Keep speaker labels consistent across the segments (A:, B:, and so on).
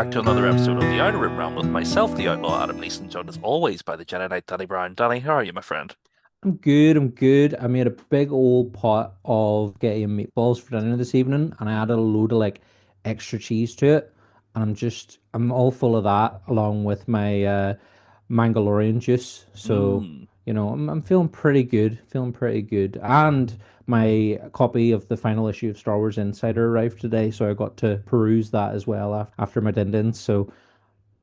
A: back to another episode of the Outer Rim Realm with myself, the Outlaw Adam Leeson, joined as always by the Jedi Knight Danny Brown. Danny, how are you, my friend?
B: I'm good, I'm good. I made a big old pot of spaghetti and meatballs for dinner this evening, and I added a load of extra cheese to it. And I'm all full of that along with my Mangalorean juice. So,
A: Mmm.
B: I'm feeling pretty good, feeling pretty good. And my copy of the final issue of Star Wars Insider arrived today, so I got to peruse that as well after my din. So it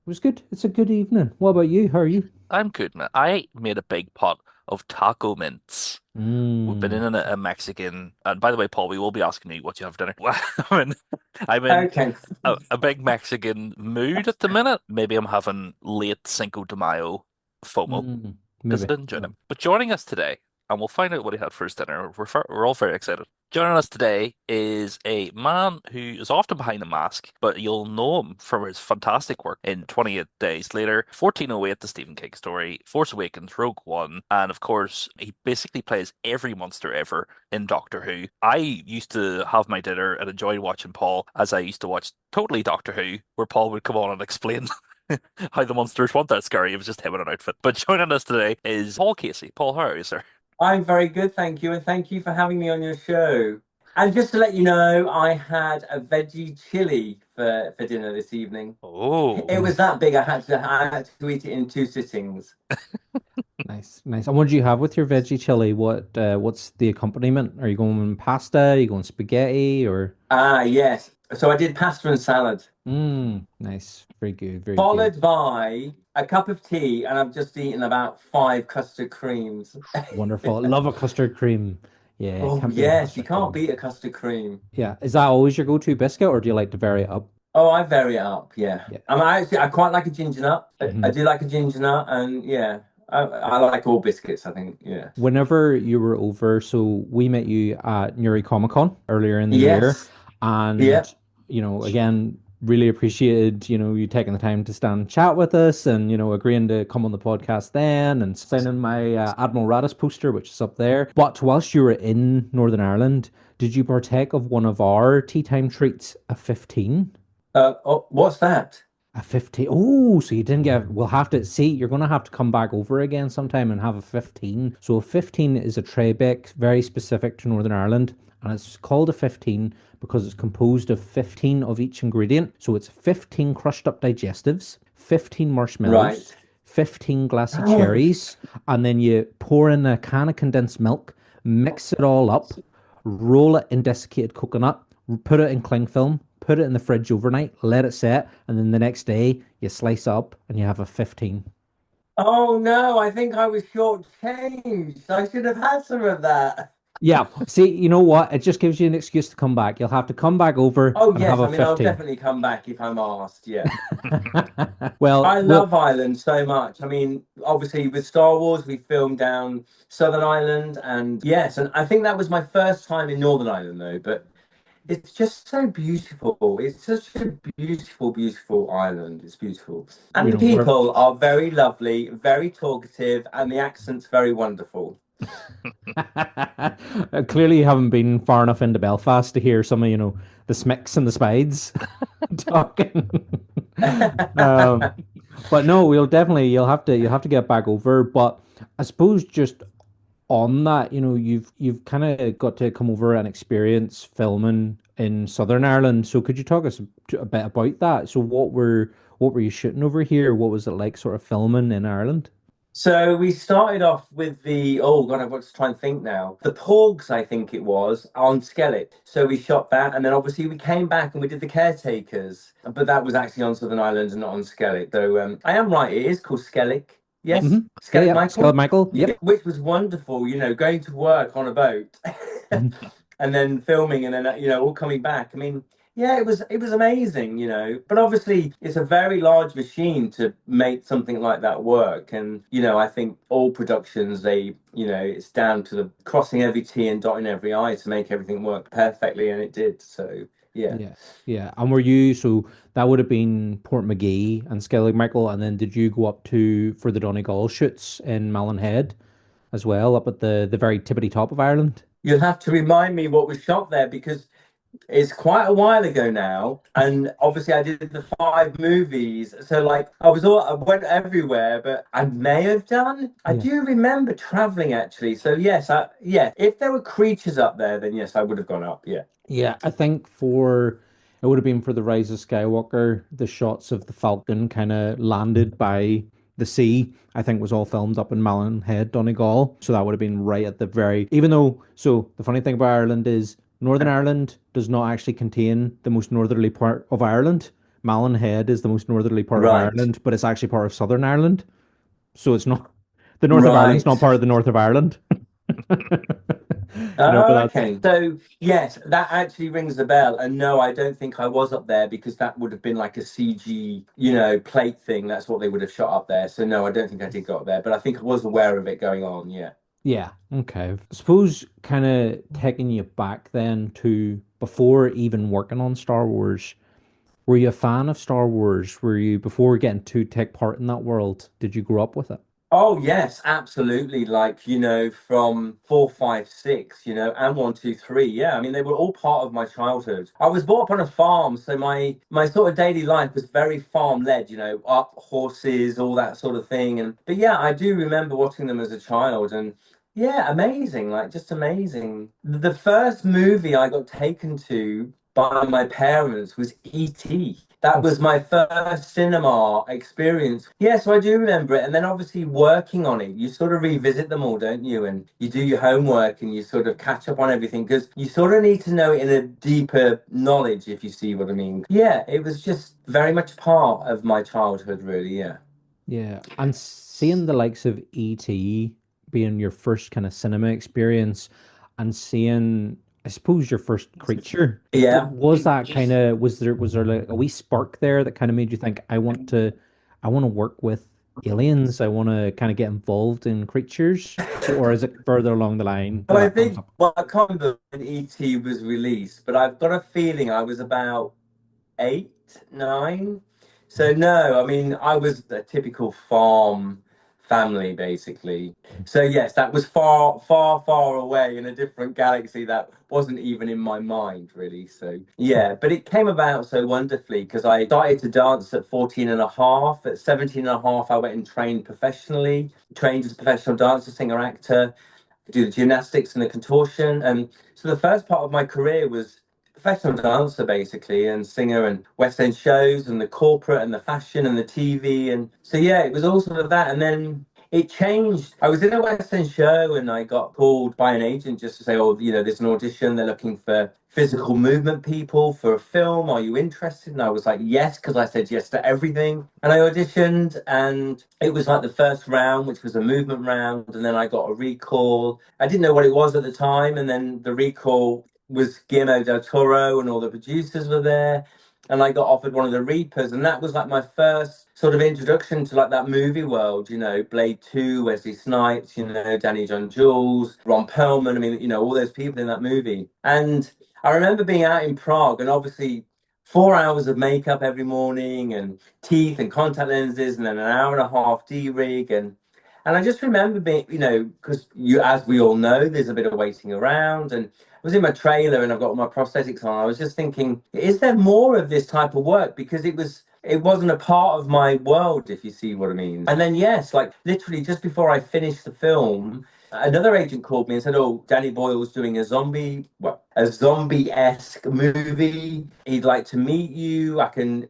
B: was good. It's a good evening. What about you? How are you?
A: I'm good, man. I made a big pot of taco mints. We've been
B: Mmm.
A: in a Mexican, and by the way, Paul, we will be asking you what you have for dinner. I'm in
C: Okay.
A: a big Mexican mood at the minute. Maybe I'm having late Cinco de Mayo FOMO. Because I
B: Maybe.
A: didn't join him. But joining us today, and we'll find out what he had for his dinner. We're all very excited. Joining us today is a man who is often behind the mask, but you'll know him from his fantastic work in 28 Days Later, 1408, the Stephen King story, Force Awakens, Rogue One, and of course, he basically plays every monster ever in Doctor Who. I used to have my dinner and enjoyed watching Paul as I used to watch Totally Doctor Who, where Paul would come on and explain how the monsters want that scary. It was just him in an outfit. But joining us today is Paul Kasey. Paul, how are you, sir?
C: I'm very good, thank you, and thank you for having me on your show. And just to let you know, I had a veggie chili for dinner this evening.
A: Oh,
C: It was that big, I had to eat it in two sittings.
B: Nice, nice. And what do you have with your veggie chili? What's the accompaniment? Are you going pasta? Are you going spaghetti or?
C: Ah, yes. So I did pasta and salad,
B: Nice. Very good, very good.
C: followed by a cup of tea, and I've just eaten about five custard creams.
B: Wonderful. Love a custard cream. Yeah,
C: Oh,
B: can't beat a
C: yes, you
B: custard
C: can't
B: cream.
C: beat a custard cream.
B: Yeah. Is that always your go-to biscuit or do you like to vary it up?
C: Oh, I vary it up, yeah.
B: Yeah.
C: I quite like a ginger nut. I
B: Mhm.
C: do like a ginger nut, and yeah, I like all biscuits, I think, yeah.
B: Whenever you were over, so we met you at Newry Comic Con earlier in the year,
C: Yes, yeah.
B: and again, really appreciated you taking the time to stand and chat with us, and agreeing to come on the podcast then, and signing my Admiral Raddus poster, which is up there. But whilst you were in Northern Ireland, did you partake of one of our tea time treats, a 15?
C: Oh, what's that?
B: A 15. Oh, so you didn't get. We'll have to see. You're going to have to come back over again sometime and have a 15. So a 15 is a tray bake, very specific to Northern Ireland. And it's called a 15 because it's composed of 15 of each ingredient. So it's 15 crushed up digestives, 15 marshmallows,
C: Right.
B: 15 glassy cherries, and then you pour in a can of condensed milk, mix it all up, roll it in desiccated coconut, put it in cling film, put it in the fridge overnight, let it set, and then the next day you slice up and you have a 15.
C: Oh no, I think I was shortchanged. I should have had some of that.
B: Yeah, see, you know what? It just gives you an excuse to come back. You'll have to come back over
C: Oh
B: and have
C: yes,
B: a
C: I mean I'll
B: 15.
C: definitely come back if I'm asked. Yeah.
B: Well,
C: I
B: well,
C: love Ireland so much. I mean, obviously with Star Wars, we filmed down Southern Ireland, and yes, and I think that was my first time in Northern Ireland though. But it's just so beautiful. It's such a beautiful, beautiful island. It's beautiful, and the
B: we're
C: people are very lovely, very talkative, and the accent's very wonderful.
B: clearly you haven't been far enough into Belfast to hear some of, the Smicks and the Spides talking. Um, but no, you'll have to get back over. But I suppose just on that, you've kind of got to come over and experience filming in Southern Ireland. So could you talk us a bit about that? So what were you shooting over here? What was it like sort of filming in Ireland?
C: So we started off with the oh god, I've got to try and think now. The Porgs, I think it was, on Skellig. So we shot that, and then obviously we came back and we did the Caretakers, but that was actually on Southern Islands and not on Skellig. Though I am right, it is called Skellig.
B: Yeah.
C: Yes,
B: Yeah,
C: Skellig
B: yeah. Skillet
C: Michael.
B: Michael.
C: Yeah,
B: Yep.
C: which was wonderful. Going to work on a boat,
B: Mhm.
C: and then filming, and then all coming back. I mean, yeah, it was amazing, But obviously, it's a very large machine to make something like that work. And I think all productions, it's down to the crossing every T and dotting every I to make everything work perfectly, and it did. So yeah.
B: Yeah. Yeah. And so that would have been Port McGee and Skillet Michael, and then did you go up to for the Donegal shoots in Malin Head as well, up at the very tippity top of Ireland?
C: You'll have to remind me what was shot there because It's quite a while ago now, and obviously I did the 5 movies. So like I went everywhere, but I may have done. I
B: Yeah.
C: do remember traveling actually. So yes, yeah. If there were creatures up there, then yes, I would have gone up. Yeah.
B: Yeah, I think for it would have been for the Rise of Skywalker, the shots of the Falcon kind of landed by the sea, I think was all filmed up in Malin Head, Donegal. So that would have been right at the very, even though, so the funny thing about Ireland is Northern Ireland does not actually contain the most northerly part of Ireland. Malin Head is the most northerly part of
C: Right.
B: Ireland, but it's actually part of Southern Ireland. So it's not, the north of Ireland's
C: Right.
B: not part of the north of Ireland. But
C: Oh,
B: that's,
C: okay. So yes, that actually rings a bell. And no, I don't think I was up there because that would have been like a CG, plate thing. That's what they would have shot up there. So no, I don't think I did go up there, but I think I was aware of it going on. Yeah.
B: yeah, okay. Suppose kind of taking you back then to before even working on Star Wars, were you a fan of Star Wars? Were you, before getting to take part in that world, did you grow up with it?
C: Oh yes, absolutely. Like, from 4, 5, 6, and 1, 2, 3. Yeah, I mean, they were all part of my childhood. I was brought up on a farm, so my sort of daily life was very farm led. Up horses, all that sort of thing. And but yeah, I do remember watching them as a child, and yeah, amazing. Like just amazing. The first movie I got taken to by my parents was E.T. That
B: Oh,
C: was my first cinema experience. Yeah, so I do remember it. And then obviously working on it, you sort of revisit them all, don't you? And you do your homework and you sort of catch up on everything because you sort of need to know it in a deeper knowledge, if you see what I mean. Yeah, it was just very much part of my childhood, really. Yeah.
B: yeah. And seeing the likes of E.T. being your first kind of cinema experience and seeing, I suppose, your first creature,
C: Yeah.
B: was that kind of, was there like a wee spark there that kind of made you think, I want to work with aliens. I want to kind of get involved in creatures, or is it further along the line
C: So
B: that
C: I
B: that comes
C: think,
B: up?
C: well, I can't remember when E.T. was released, but I've got a feeling I was about 8, 9. So no, I mean I was a typical farm family basically. So yes, that was far, far, far away in a different galaxy that wasn't even in my mind really. So yeah, but it came about so wonderfully because I started to dance at 14 and a half. At 17 and a half, I went and trained professionally, trained as a professional dancer, singer, actor, do the gymnastics and the contortion. And so the first part of my career was professional dancer basically and singer and West End shows and the corporate and the fashion and the TV. And so yeah, it was all sort of that. And then it changed. I was in a West End show and I got called by an agent just to say, oh, there's an audition. They're looking for physical movement people for a film. Are you interested? And I was like, yes, because I said yes to everything. And I auditioned and it was like the first round, which was a movement round. And then I got a recall. I didn't know what it was at the time. And then the recall was Guillermo del Toro and all the producers were there. And I got offered one of the Reapers. And that was like my first sort of introduction to like that movie world, Blade 2, Wesley Snipes, Danny John Jules, Ron Perlman. I mean, all those people in that movie. And I remember being out in Prague and obviously 4 hours of makeup every morning and teeth and contact lenses and then an hour and a half D-rig and I just remember being, because as we all know, there's a bit of waiting around and I was in my trailer and I've got all my prosthetics on. I was just thinking, is there more of this type of work? Because it wasn't a part of my world, if you see what I mean. And then yes, like literally just before I finished the film, another agent called me and said, "Oh, Danny Boyle's doing a zombie-esque movie. He'd like to meet you. I can,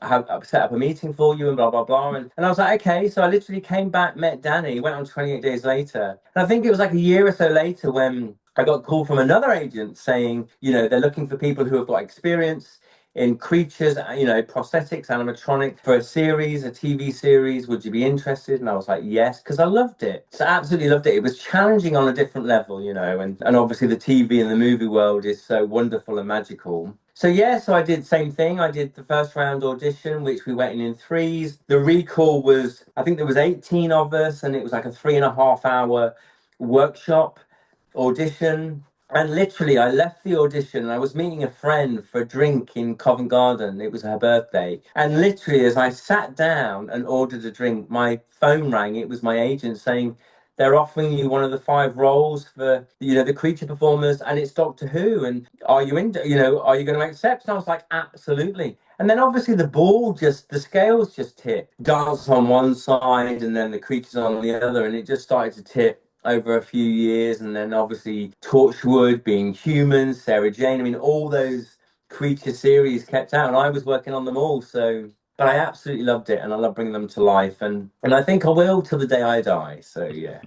C: have set up a meeting for you and blah blah blah." And I was like, "Okay." So I literally came back, met Danny, went on 28 days later, and I think it was like a year or so later when I got a call from another agent saying, they're looking for people who have got experience in creatures, prosthetics, animatronic for a series, a TV series. Would you be interested? And I was like, yes, because I loved it. So I absolutely loved it. It was challenging on a different level, and obviously the TV and the movie world is so wonderful and magical. So yeah, so I did same thing. I did the first round audition, which we went in threes. The recall was, I think there was 18 of us, and it was like a 3.5 hour workshop audition. And literally, I left the audition and I was meeting a friend for a drink in Covent Garden. It was her birthday. And literally, as I sat down and ordered a drink, my phone rang. It was my agent saying, they're offering you one of the 5 roles for, the creature performers, and it's Doctor Who. And are you are you going to accept? And I was like, absolutely. And then obviously the scales just tip. Dance on one side and then the creatures on the other, and it just started to tip over a few years. And then obviously Torchwood, Being Human, Sarah Jane, I mean, all those creature series kept out, and I was working on them all. So, but I absolutely loved it, and I love bringing them to life, and I think I will till the day I die. So yeah.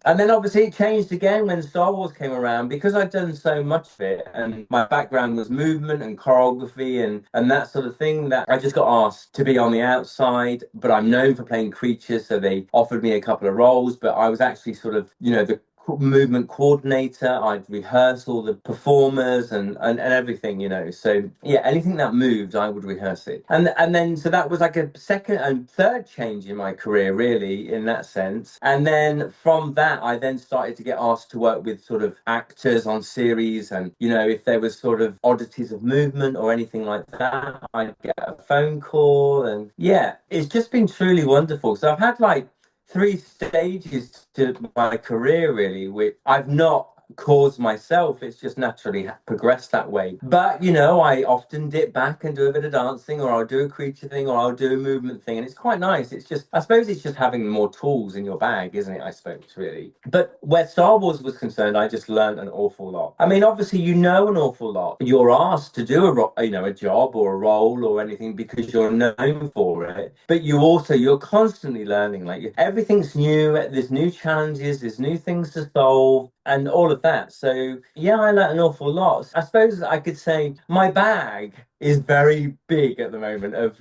C: And then obviously it changed again when Star Wars came around, because I'd done so much of it and my background was movement and choreography and that sort of thing, that I just got asked to be on the outside. But I'm known for playing creatures, so they offered me a couple of roles, but I was actually sort of, the movement coordinator. I'd rehearse all the performers and everything, So yeah, anything that moved, I would rehearse it. And then so that was like a second and third change in my career, really, in that sense. And then from that, I then started to get asked to work with sort of actors on series, and if there was sort of oddities of movement or anything like that, I'd get a phone call. And yeah, it's just been truly wonderful. So I've had like 3 stages to my career, really, which I've not caused myself. It's just naturally progressed that way. But I often dip back and do a bit of dancing, or I'll do a creature thing, or I'll do a movement thing, and it's quite nice. It's just, I suppose, it's just having more tools in your bag, isn't it? I suppose, really. But where Star Wars was concerned, I just learned an awful lot. I mean, obviously, an awful lot. You're asked to do a job or a role or anything because you're known for it. But you're constantly learning. Like, everything's new. There's new challenges. There's new things to solve, and all of that. So yeah, I learned an awful lot. I suppose I could say my bag is very big at the moment of,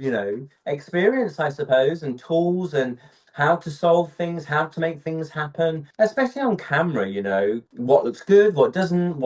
C: experience, I suppose, and tools, and how to solve things, how to make things happen, especially on camera, what looks good, what doesn't,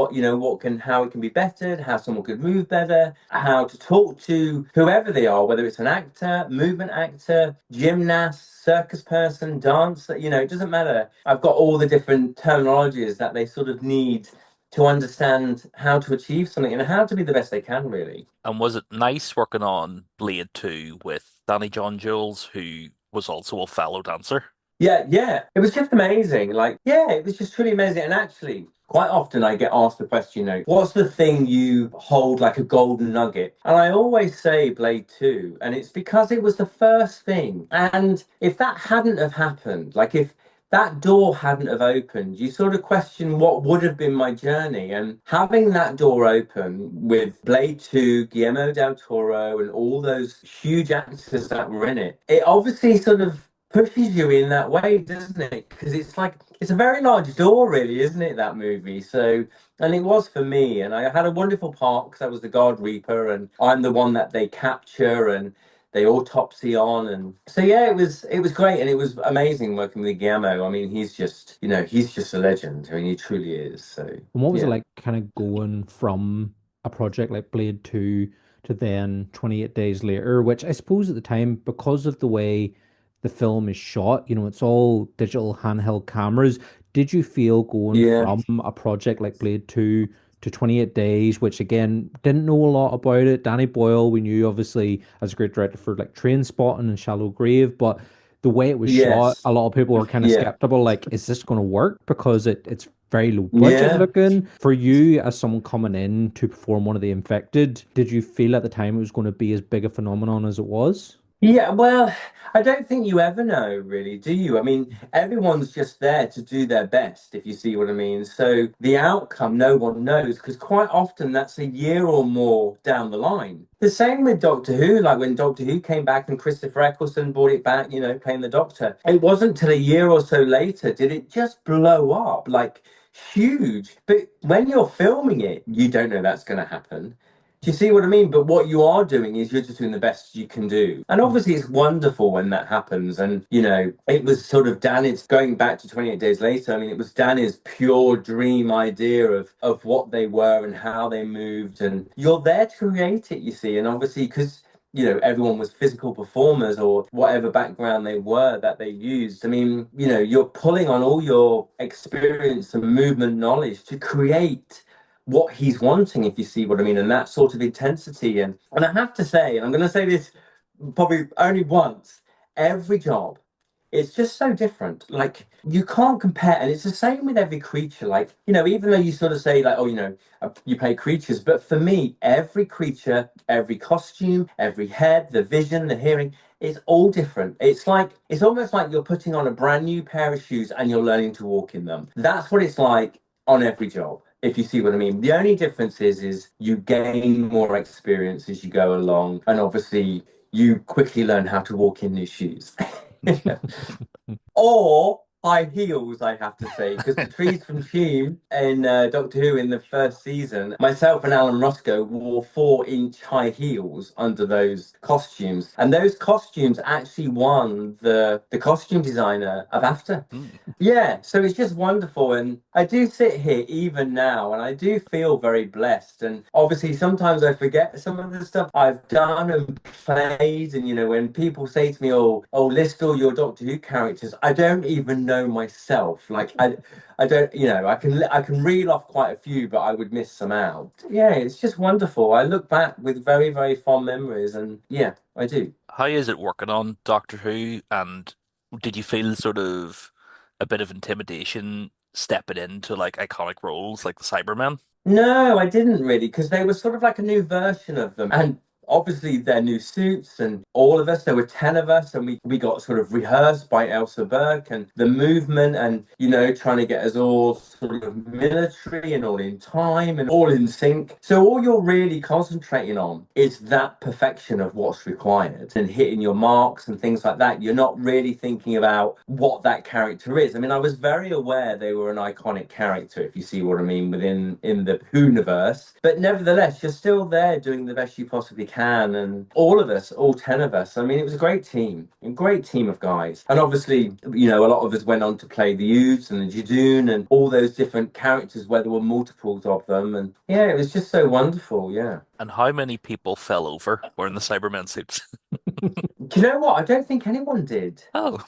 C: how it can be bettered, how someone could move better, how to talk to whoever they are, whether it's an actor, movement actor, gymnast, circus person, dancer, it doesn't matter. I've got all the different terminologies that they sort of need to understand how to achieve something and how to be the best they can, really.
A: And was it nice working on Blade 2 with Danny John Jules, who was also a fellow dancer?
C: Yeah, yeah. It was just amazing. Like, yeah, it was just truly amazing. And actually, quite often I get asked the question, what's the thing you hold like a golden nugget? And I always say Blade 2. And it's because it was the first thing. And if that hadn't have happened, like if that door hadn't have opened, you sort of question what would have been my journey. And having that door open with Blade 2, Guillermo del Toro, and all those huge actors that were in it, it obviously sort of pushes you in that way, doesn't it? Because it's a very large door, really, isn't it, that movie? So, and it was for me, and I had a wonderful part because I was the Guard Reaper, and I'm the one that they capture and they autopsy on. And so yeah, it was great, and it was amazing working with Guillermo. I mean, he's just a legend. I mean, he truly is. So
B: And what was it
C: yeah.
B: like kind of going from a project like Blade 2 to then 28 Days Later, which I suppose at the time, because of the way the film is shot, it's all digital handheld cameras. Did you feel going
C: Yeah.
B: from a project like Blade 2 to 28 Days, which again, didn't know a lot about it? Danny Boyle, we knew obviously as a great director for like Train Spotting and Shallow Grave, but the way it was shot,
C: Yes.
B: a lot of people were kind of
C: Yeah.
B: skeptical, like, is this going to work? Because it's very low budget
C: Yeah.
B: looking. For you, as someone coming in to perform one of the infected, did you feel at the time it was going to be as big a phenomenon as it was?
C: Yeah, well, I don't think you ever know, really, do you? I mean, everyone's just there to do their best, if you see what I mean. So the outcome, no one knows, because quite often that's a year or more down the line. The same with Doctor Who, like when Doctor Who came back and Christopher Eccleston brought it back, playing the Doctor. It wasn't till a year or so later did it just blow up, like huge. But when you're filming it, you don't know that's going to happen. Do you see what I mean? But what you are doing is you're just doing the best you can do. And obviously, it's wonderful when that happens. And, it was sort of Danny's, going back to 28 Days Later, I mean, it was Danny's pure dream idea of what they were and how they moved. And you're there to create it, you see. And obviously, because everyone was physical performers or whatever background they were that they used. I mean, you're pulling on all your experience and movement knowledge to create what he's wanting, if you see what I mean, and that sort of intensity. And I have to say, and I'm going to say this probably only once, every job it's just so different. Like you can't compare, and it's the same with every creature. Like, even though you sort of say like, oh, you play creatures, but for me, every creature, every costume, every head, the vision, the hearing, it's all different. It's almost like you're putting on a brand new pair of shoes and you're learning to walk in them. That's what it's like on every job, if you see what I mean. The only difference is you gain more experience as you go along, and obviously you quickly learn how to walk in new shoes. Or high heels, I have to say, because the trees from Hume in Doctor Who in the first season, myself and Alan Roscoe wore 4-inch high heels under those costumes, and those costumes actually won the costume designer of BAFTA.
A: Hmm.
C: Yeah, so it's just wonderful. And I do sit here even now and I do feel very blessed. And obviously, sometimes I forget some of the stuff I've done and played. And, when people say to me, list all your Doctor Who characters, I don't even know myself. Like, I don't, I can reel off quite a few, but I would miss some out. Yeah, it's just wonderful. I look back with very, very fond memories. And yeah, I do.
A: How is it working on Doctor Who? And did you feel sort of a bit of intimidation stepping into like iconic roles like the Cybermen?
C: No, I didn't really, because they were sort of like a new version of them. And obviously their new suits and all of us, there were 10 of us, and we got sort of rehearsed by Elsa Burke and the movement and, trying to get us all sort of military and all in time and all in sync. So all you're really concentrating on is that perfection of what's required and hitting your marks and things like that. You're not really thinking about what that character is. I mean, I was very aware they were an iconic character, if you see what I mean, within in the Whoniverse. But nevertheless, you're still there doing the best you possibly can. And all of us, all 10 of us, I mean, it was a great team of guys. And obviously, a lot of us went on to play the Oods and the Jadoon and all those different characters where there were multiples of them. And yeah, it was just so wonderful. Yeah.
A: And how many people fell over wearing the Cybermen suits?
C: Do you know what? I don't think anyone did.
A: Oh.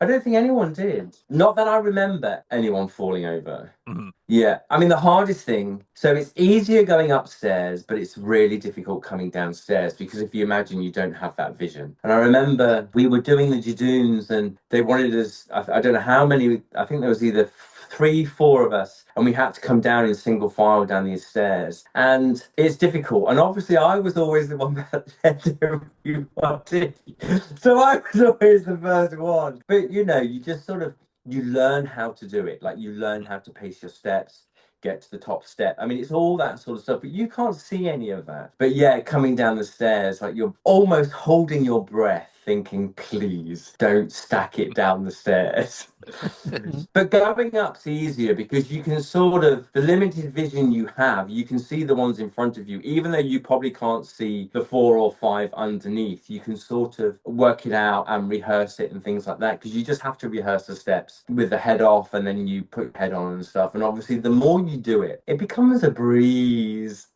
C: I don't think anyone did. Not that I remember anyone falling over.
A: Mhm.
C: Yeah, I mean, the hardest thing, so it's easier going upstairs, but it's really difficult coming downstairs because if you imagine you don't have that vision. And I remember we were doing the Jadoons and they wanted us, I don't know how many, I think there was either 3, 4 of us, and we had to come down in single file down these stairs. And it's difficult. And obviously, I was always the one that led everybody. So I was always the first one. But you just sort of you learn how to do it. Like you learn how to pace your steps, get to the top step. I mean, it's all that sort of stuff, but you can't see any of that. But yeah, coming down the stairs, like you're almost holding your breath, thinking, please don't stack it down the stairs. But going up's easier because you can sort of, the limited vision you have, you can see the ones in front of you, even though you probably can't see the 4 or 5 underneath. You can sort of work it out and rehearse it and things like that because you just have to rehearse the steps with the head off and then you put your head on and stuff. And obviously, the more you do it, it becomes a breeze.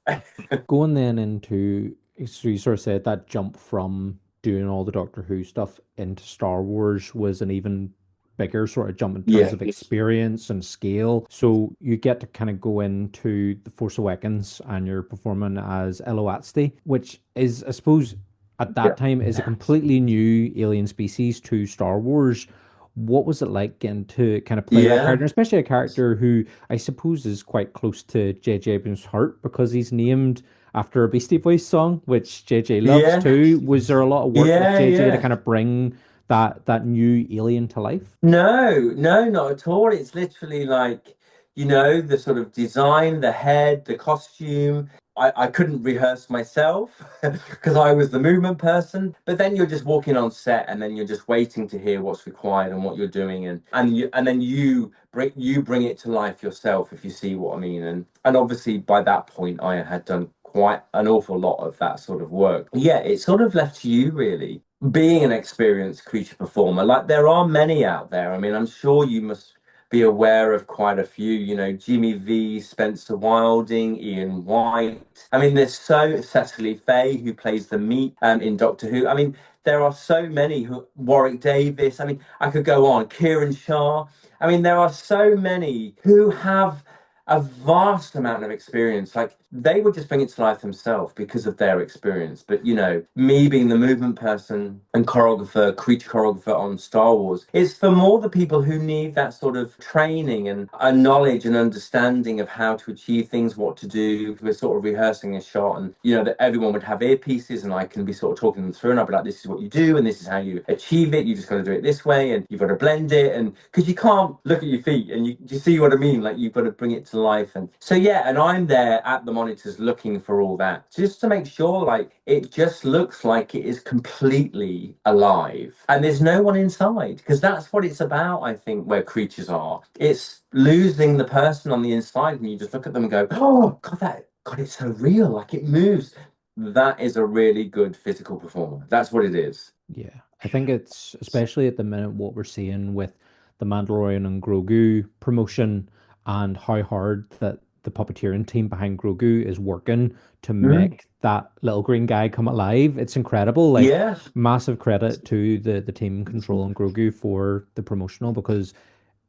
B: Going then into, so you sort of said that jump from doing all the Doctor Who stuff into Star Wars was an even bigger sort of jump in terms
C: Yeah.
B: of experience and scale. So you get to kind of go into The Force Awakens and you're performing as Ello Asty, which is, I suppose, at
C: Yeah.
B: that time is a completely new alien species to Star Wars. What was it like getting to kind of play that
C: Yeah.
B: character, especially a character who I suppose is quite close to J.J. Abrams' heart because he's named after a Beastie Boys song, which J.J. loves
C: Yeah.
B: too. Was there a lot of work with
C: Yeah.
B: J.J. to
C: Yeah.
B: kind of bring that new alien to life?
C: No, no, not at all. It's literally like, the sort of design, the head, the costume. I couldn't rehearse myself because I was the movement person. But then you're just walking on set and then you're just waiting to hear what's required and what you're doing and then you bring it to life yourself, if you see what I mean. And obviously by that point I had done quite an awful lot of that sort of work. Yeah, it's sort of left to you really being an experienced creature performer. Like there are many out there. I mean, I'm sure you must be aware of quite a few, Jimmy V, Spencer Wilding, Ian White. I mean, there's so Cecily Fay who plays the meat in Doctor Who. I mean, there are so many Warwick Davis. I mean, I could go on. Kieran Shah. I mean, there are so many who have a vast amount of experience. Like they would just bring it to life themselves because of their experience. But me being the movement person and choreographer, creature choreographer on Star Wars, it's for more the people who need that sort of training and a knowledge and understanding of how to achieve things, what to do. We're sort of rehearsing a shot, and that everyone would have earpieces, and I can be sort of talking them through, and I'll be like, this is what you do, and this is how you achieve it. You just got to do it this way, and you've got to blend it, and because you can't look at your feet, and you see what I mean? Like you've got to bring it to life, and so yeah, and I'm there at the monitors looking for all that, just to make sure like it just looks like it is completely alive, and there's no one inside, because that's what it's about. I think where creatures are, it's losing the person on the inside, and you just look at them and go, oh God, it's so real, like it moves. That is a really good physical performer. That's what it is.
B: Yeah, I think it's especially at the minute what we're seeing with the Mandalorian and Grogu promotion and how hard that the puppeteering team behind Grogu is working to
C: Mm.
B: make that little green guy come alive. It's incredible. Like
C: Yeah.
B: massive credit to the team controlling Grogu for the promotional, because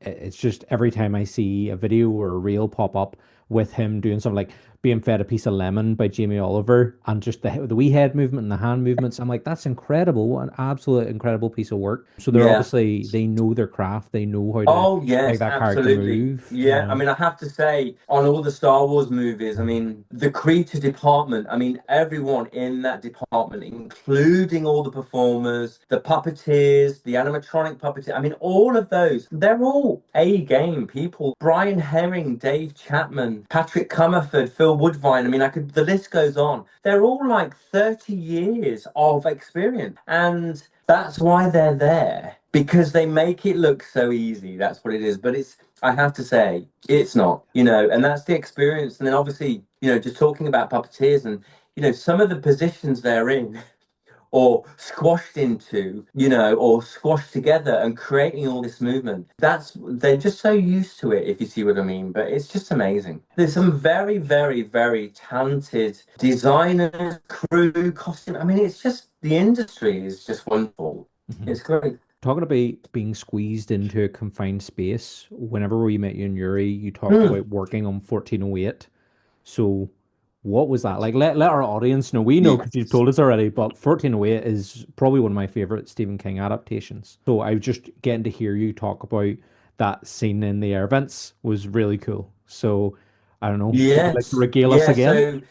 B: it's just every time I see a video or a reel pop up with him doing something like being fed a piece of lemon by Jamie Oliver, and just the wee head movement and the hand movements, I'm like, that's incredible. What an absolute incredible piece of work. So they're
C: Yeah.
B: obviously, they know their craft, they know how to
C: Oh,
B: make
C: yes,
B: that character
C: absolutely.
B: move,
C: Yeah, I mean, I have to say, on all the Star Wars movies, I mean, the creature department, I mean, everyone in that department, including all the performers, the puppeteers, the animatronic puppeteer, I mean, all of those, they're all A-game people. Brian Herring, Dave Chapman, Patrick Comerford, Phil Woodvine, I mean, the list goes on. They're all like 30 years of experience. And that's why they're there, because they make it look so easy. That's what it is. But I have to say, it's not, and that's the experience. And then obviously, just talking about puppeteers and, some of the positions they're in or squashed into, or squashed together and creating all this movement. They're just so used to it, if you see what I mean. But it's just amazing. There's some very, very, very talented designers, crew, costume. I mean, it's just the industry is just wonderful.
B: Mhm.
C: It's great.
B: Talking about being squeezed into a confined space, whenever we met you in Yuri, you talked
C: Mm.
B: about working on 1408. So, what was that like? Let our audience know. We know
C: Yeah.
B: because you've told us already, but 1408 is probably one of my favorite Stephen King adaptations. So, I was just getting to hear you talk about that scene in the air vents was really cool. So, I don't know. Would you like to
C: Yes.
B: regale us
C: Yeah.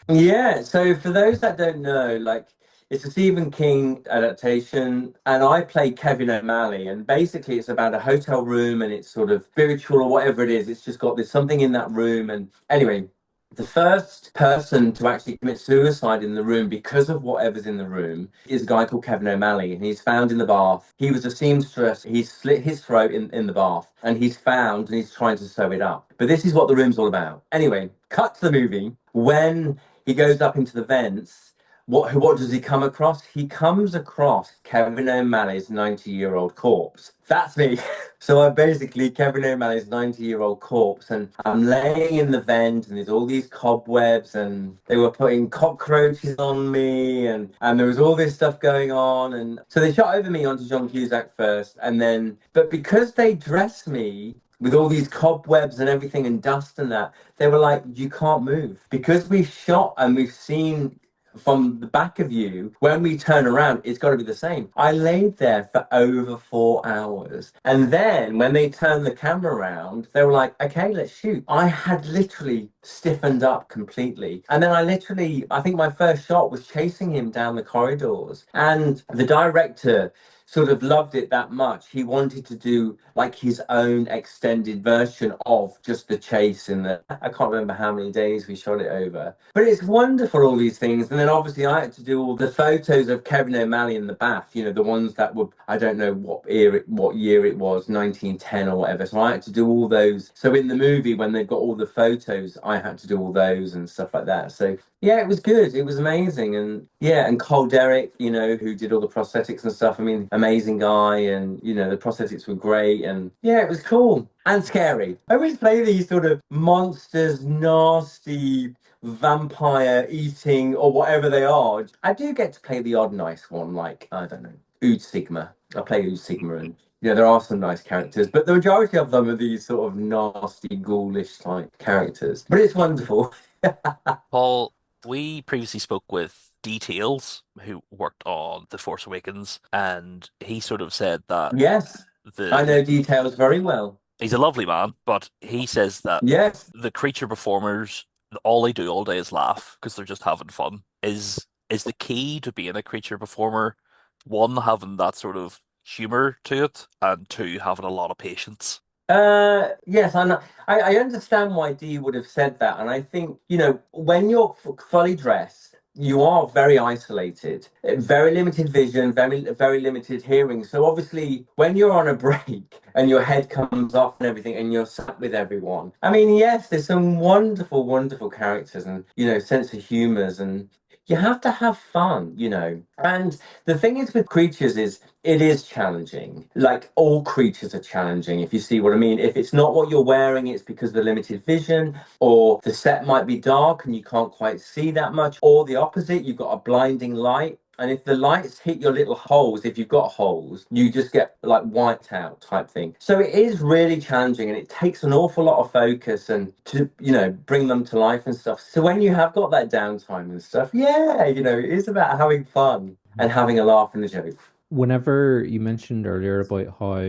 B: again?
C: So for those that don't know, like it's a Stephen King adaptation, and I play Kevin O'Malley, and basically it's about a hotel room, and it's sort of spiritual or whatever it is. It's just got there's something in that room, and anyway, the first person to actually commit suicide in the room because of whatever's in the room is a guy called Kevin O'Malley, and he's found in the bath. He was a seamstress. He slit his throat in the bath, and he's found and he's trying to sew it up. But this is what the room's all about. Anyway, cut to the movie. When he goes up into the vents, what does he come across? He comes across Kevin O'Malley's 90-year-old corpse. That's me. So I'm basically Kevin O'Malley's 90-year-old corpse, and I'm laying in the vent, and there's all these cobwebs, and they were putting cockroaches on me, and there was all this stuff going on, and so they shot over me onto John Cusack first, and then, but because they dressed me with all these cobwebs and everything and dust and that, they were like, you can't move. Because we've shot and we've seen from the back of you, when we turn around, it's got to be the same. I laid there for over 4 hours. And then when they turned the camera around, they were like, okay, let's shoot. I had literally stiffened up completely. And then I think my first shot was chasing him down the corridors. And the director sort of loved it that much. He wanted to do like his own extended version of just the chase in the, I can't remember how many days we shot it over. But it's wonderful, all these things. And then obviously I had to do all the photos of Kevin O'Malley in the bath, the ones that were, I don't know what year it was, 1910 or whatever. So I had to do all those. So in the movie, when they've got all the photos, I had to do all those and stuff like that. So yeah, it was good. It was amazing. And yeah, and Cole Derrick, who did all the prosthetics and stuff. I mean, amazing guy. And, the prosthetics were great. And yeah, it was cool and scary. I always play these sort of monsters, nasty, vampire eating or whatever they are. I do get to play the odd nice one, like, I don't know, Ood Sigma. I play Ood Sigma, and Yeah, there are some nice characters, but the majority of them are these sort of nasty, ghoulish type characters. But it's wonderful.
A: Paul, we previously spoke with Details, who worked on The Force Awakens, and he sort of said that
C: Yes, I
A: the
C: know details very well.
A: he's a lovely man, but he says that
C: Yes.
A: the creature performers, all they do all day is laugh because they're just having fun. Is the key to being a creature performer, one, having that sort of humor to it, and two, having a lot of patience.
C: Yes, I understand why Dee would have said that, and I think, when you're fully dressed, you are very isolated, very limited vision, very limited hearing. So obviously, when you're on a break and your head comes off and everything, and you're sat with everyone, I mean, yes, there's some wonderful, wonderful characters and sense of humors, and you have to have fun, And the thing is with creatures is it is challenging. Like all creatures are challenging, if you see what I mean. If it's not what you're wearing, it's because of the limited vision, or the set might be dark and you can't quite see that much, or the opposite, you've got a blinding light. And if the lights hit your little holes, if you've got holes, you just get like wiped out type thing. So it is really challenging and it takes an awful lot of focus and to, bring them to life and stuff. So when you have got that downtime and stuff, yeah, it is about having fun and having a laugh and a joke.
B: Whenever you mentioned earlier about how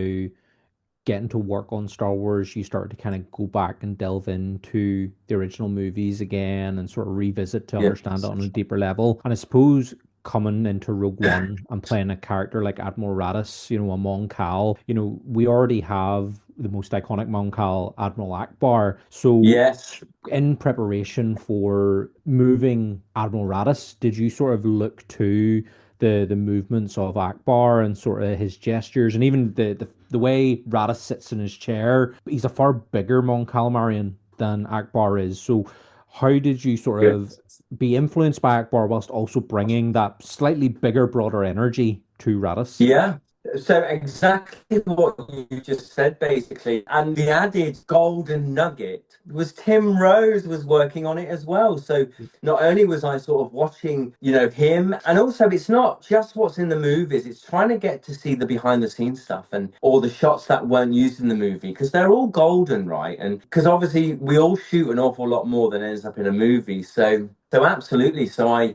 B: getting to work on Star Wars, you start to kind of go back and delve into the original movies again and sort of revisit to
C: Yeah.
B: understand it on a deeper level. And I suppose coming into Rogue One and playing a character like Admiral Raddus, a Mon Cal, we already have the most iconic Mon Cal, Admiral Akbar. So
C: Yes.
B: in preparation for moving Admiral Raddus, did you sort of look to the movements of Akbar and sort of his gestures and even the way Raddus sits in his chair? He's a far bigger Mon Calamarian than Akbar is. So how did you sort
C: Good.
B: of be influenced by Akbar whilst also bringing that slightly bigger, broader energy to Raddus?
C: Yeah. So exactly what you just said, basically. And the added golden nugget was Tim Rose was working on it as well. So not only was I sort of watching, him, and also it's not just what's in the movies, it's trying to get to see the behind the scenes stuff and all the shots that weren't used in the movie because they're all golden, right? And because obviously we all shoot an awful lot more than ends up in a movie. So absolutely. So I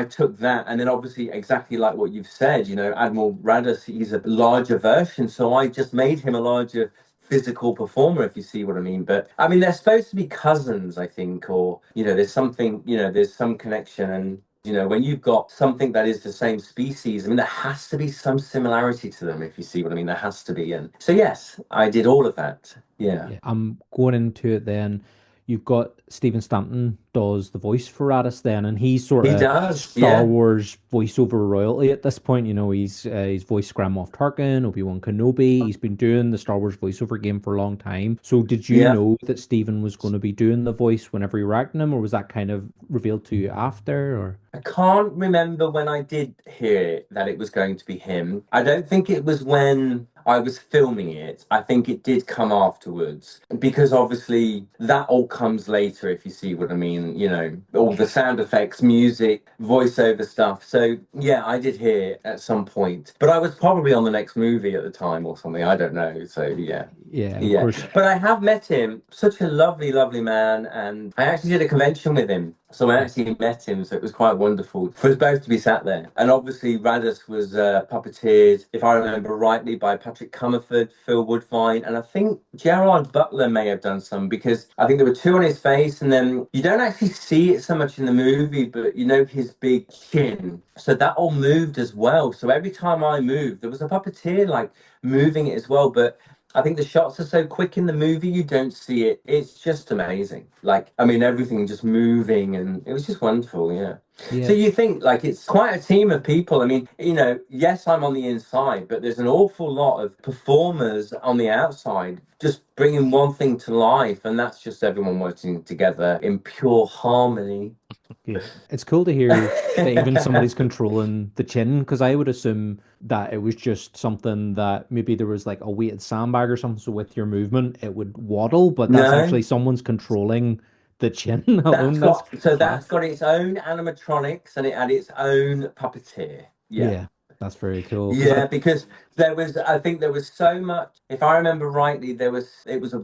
C: took that, and then obviously exactly like what you've said, Admiral Raddus, he's a larger version, so I just made him a larger physical performer, if you see what I mean. But I mean, they're supposed to be cousins, I think, or there's something, there's some connection, and when you've got something that is the same species, I mean, there has to be some similarity to them, if you see what I mean. There has to be, and so yes, I did all of that. Yeah,
B: Yeah, I'm going into it then. You've got Stephen Stanton does the voice for Raddus then, and he's sort
C: he
B: of
C: does.
B: Star
C: Yeah,
B: Wars voiceover royalty at this point. He's voiced Grand Moff Tarkin, Obi-Wan Kenobi. He's been doing the Star Wars voiceover game for a long time. So did you
C: yeah.
B: know that Stephen was going to be doing the voice whenever you were acting him, or was that kind of revealed to you after? Or
C: I can't remember when I did hear that it was going to be him. I don't think it was when I was filming it. I think it did come afterwards because obviously that all comes later, if you see what I mean. All the sound effects, music, voiceover stuff. So yeah, I did hear at some point, but I was probably on the next movie at the time or something. I don't know. So yeah.
B: yeah, of
C: Yeah,
B: course.
C: but I have met him, such a lovely, lovely man, and I actually did a convention with him. So I actually met him, so it was quite wonderful for us both to be sat there. And obviously, Raddus was puppeteered, if I remember rightly, by Patrick Comerford, Phil Woodvine, and I think Gerard Butler may have done some because I think there were two on his face, and then you don't actually see it so much in the movie, but his big chin. So that all moved as well. So every time I moved, there was a puppeteer like moving it as well, but I think the shots are so quick in the movie, you don't see it. It's just amazing. Like, I mean, everything just moving, and it was just wonderful. Yeah. So
B: Yeah,
C: you think like it's quite a team of people. I mean, yes, I'm on the inside, but there's an awful lot of performers on the outside just bringing one thing to life, and that's just everyone working together in pure harmony.
B: yeah. It's cool to hear that even somebody's controlling the chin, because I would assume that it was just something that maybe there was like a weighted sandbag or something, so with your movement it would waddle, but that's
C: No.
B: actually someone's controlling the chin
C: That's
B: alone. That's
C: got so that's
B: class.
C: got its own animatronics and it had its own puppeteer. Yeah.
B: Yeah. That's very cool because
C: Yeah, because I think there was so much, if I remember rightly, it was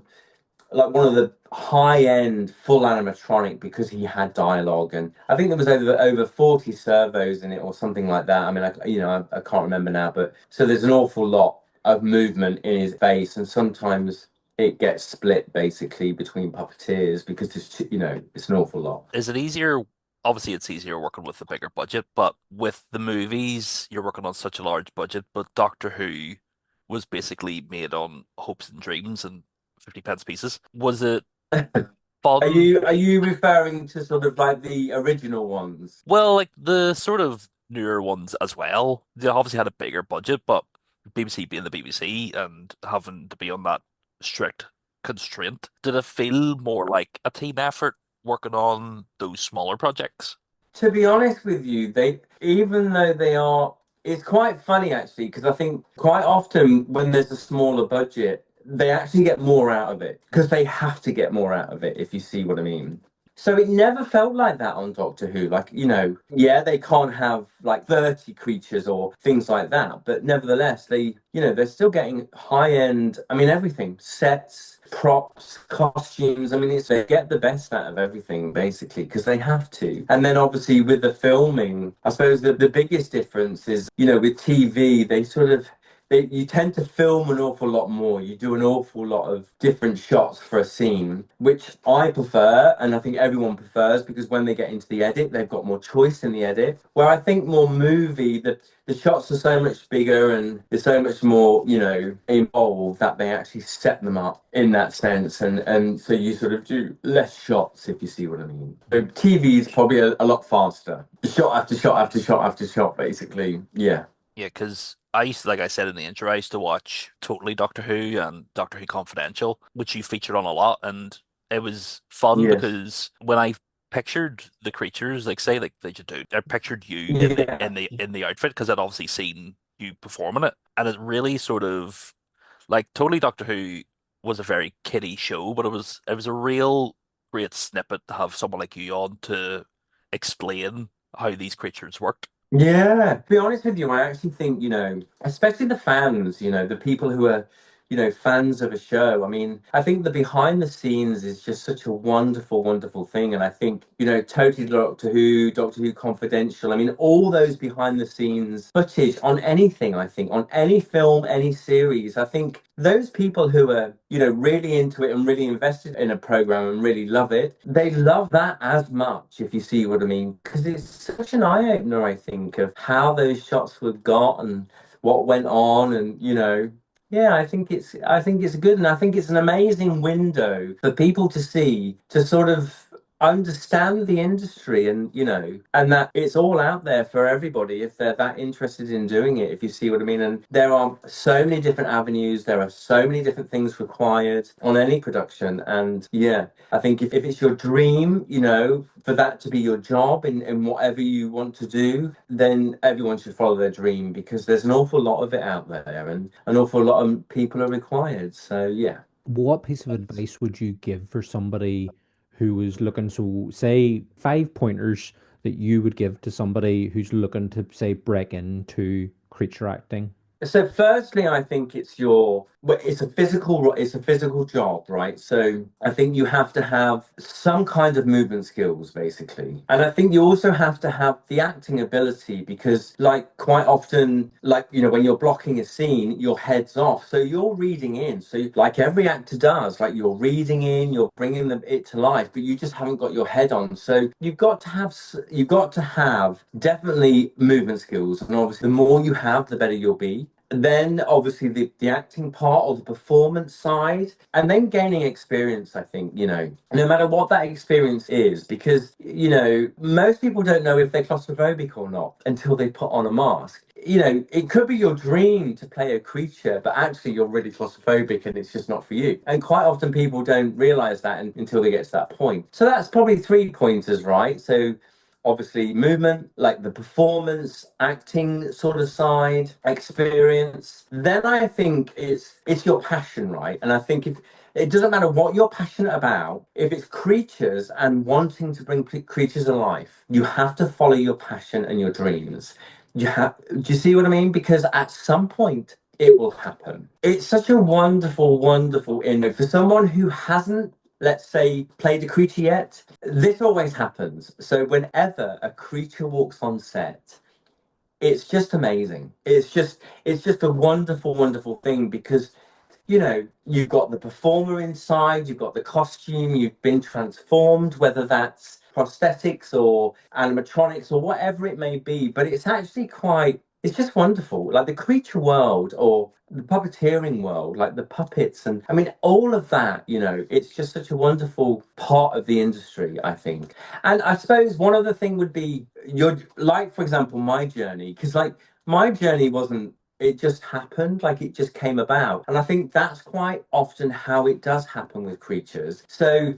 C: like one of the high-end full animatronic because he had dialogue, and I think there was over 40 servos in it or something like that. I mean, I can't remember now, but so there's an awful lot of movement in his face, and sometimes it gets split basically between puppeteers because it's an awful lot.
A: Is it easier? Obviously, it's easier working with a bigger budget, but with the movies, you're working on such a large budget. But Doctor Who was basically made on hopes and dreams and 50 pence pieces. Was it fun?
C: Are you referring to sort of like the original ones?
A: Well, like the sort of newer ones as well. They obviously had a bigger budget, but BBC being the BBC and having to be on that strict constraint, did it feel more like a team effort working on those smaller projects?
C: To be honest with you, they even though they are, it's quite funny actually because I think quite often when there's a smaller budget, they actually get more out of it because they have to get more out of it, if you see what I mean. So it never felt like that on Doctor Who. Like, yeah, they can't have like 30 creatures or things like that, but nevertheless, they're still getting high end, I mean, everything, sets, props, costumes. I mean, they get the best out of everything basically because they have to. And then obviously with the filming, I suppose the biggest difference is, with TV, you tend to film an awful lot more. You do an awful lot of different shots for a scene, which I prefer, and I think everyone prefers because when they get into the edit, they've got more choice in the edit. Where I think more movie, the shots are so much bigger and there's so much more, involved that they actually set them up in that sense, and so you sort of do less shots, if you see what I mean. So TV is probably a lot faster, shot after shot after shot after shot, basically. Yeah.
A: Yeah, because I used to, like I said in the intro, I used to watch Totally Doctor Who and Doctor Who Confidential, which you featured on a lot, and it was fun
C: Yes.
A: because when I pictured the creatures, like say like they should do, I pictured you in the
C: Yeah.
A: outfit because I'd obviously seen you performing it, and it really sort of like Totally Doctor Who was a very kiddie show, but it was a real great snippet to have someone like you on to explain how these creatures worked.
C: Yeah, to be honest with you, I actually think, especially the fans, the people who are, fans of a show. I mean, I think the behind the scenes is just such a wonderful, wonderful thing. And I think, totally Doctor Who Confidential. I mean, all those behind the scenes footage on anything, I think, on any film, any series, I think those people who are, really into it and really invested in a program and really love it, they love that as much, if you see what I mean. Because it's such an eye opener, I think, of how those shots were got and what went on, and yeah, I think it's good, and I think it's an amazing window for people to see to sort of understand the industry, and that it's all out there for everybody if they're that interested in doing it, if you see what I mean. And there are so many different avenues, there are so many different things required on any production. And yeah, I think if it's your dream, for that to be your job in whatever you want to do, then everyone should follow their dream because there's an awful lot of it out there and an awful lot of people are required. So yeah.
B: what piece of advice would you give for somebody who was looking, so say five pointers that you would give to somebody who's looking to say break into creature acting?
C: So firstly, I think it's a physical job, right? So I think you have to have some kind of movement skills, basically. And I think you also have to have the acting ability because like quite often, like, when you're blocking a scene, your head's off. So you're reading in. So like every actor does, like you're reading in, you're bringing it to life, but you just haven't got your head on. So you've got to have definitely movement skills. And obviously the more you have, the better you'll be. Then obviously the acting part or the performance side, and then gaining experience. I think, no matter what that experience is, because most people don't know if they're claustrophobic or not until they put on a mask. It could be your dream to play a creature, but actually you're really claustrophobic and it's just not for you. And quite often people don't realize that until they get to that point. So that's probably three pointers, right? So obviously movement, like the performance, acting sort of side, experience. Then I think it's your passion, right? And I think if it doesn't matter what you're passionate about, if it's creatures and wanting to bring creatures alive, you have to follow your passion and your dreams. Do you see what I mean? Because at some point it will happen. It's such a wonderful, wonderful inno for someone who hasn't, let's say, played a creature yet. This always happens. So whenever a creature walks on set, it's just amazing. It's just a wonderful, wonderful thing because you've got the performer inside, you've got the costume, you've been transformed, whether that's prosthetics or animatronics or whatever it may be. But it's actually it's just wonderful. Like the creature world or the puppeteering world, like the puppets. And I mean, all of that, it's just such a wonderful part of the industry, I think. And I suppose one other thing would be like, for example, my journey, because like my journey wasn't, it just happened, like it just came about. And I think that's quite often how it does happen with creatures. So,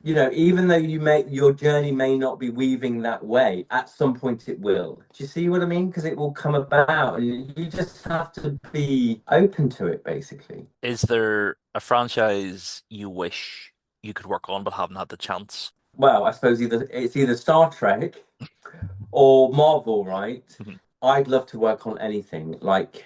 C: even though your journey may not be weaving that way, at some point it will. Do you see what I mean? Because it will come about and you just have to be open to it, basically.
A: Is there a franchise you wish you could work on but haven't had the chance?
C: Well, I suppose it's either Star Trek or Marvel, right?
A: Mhm.
C: I'd love to work on anything. Like,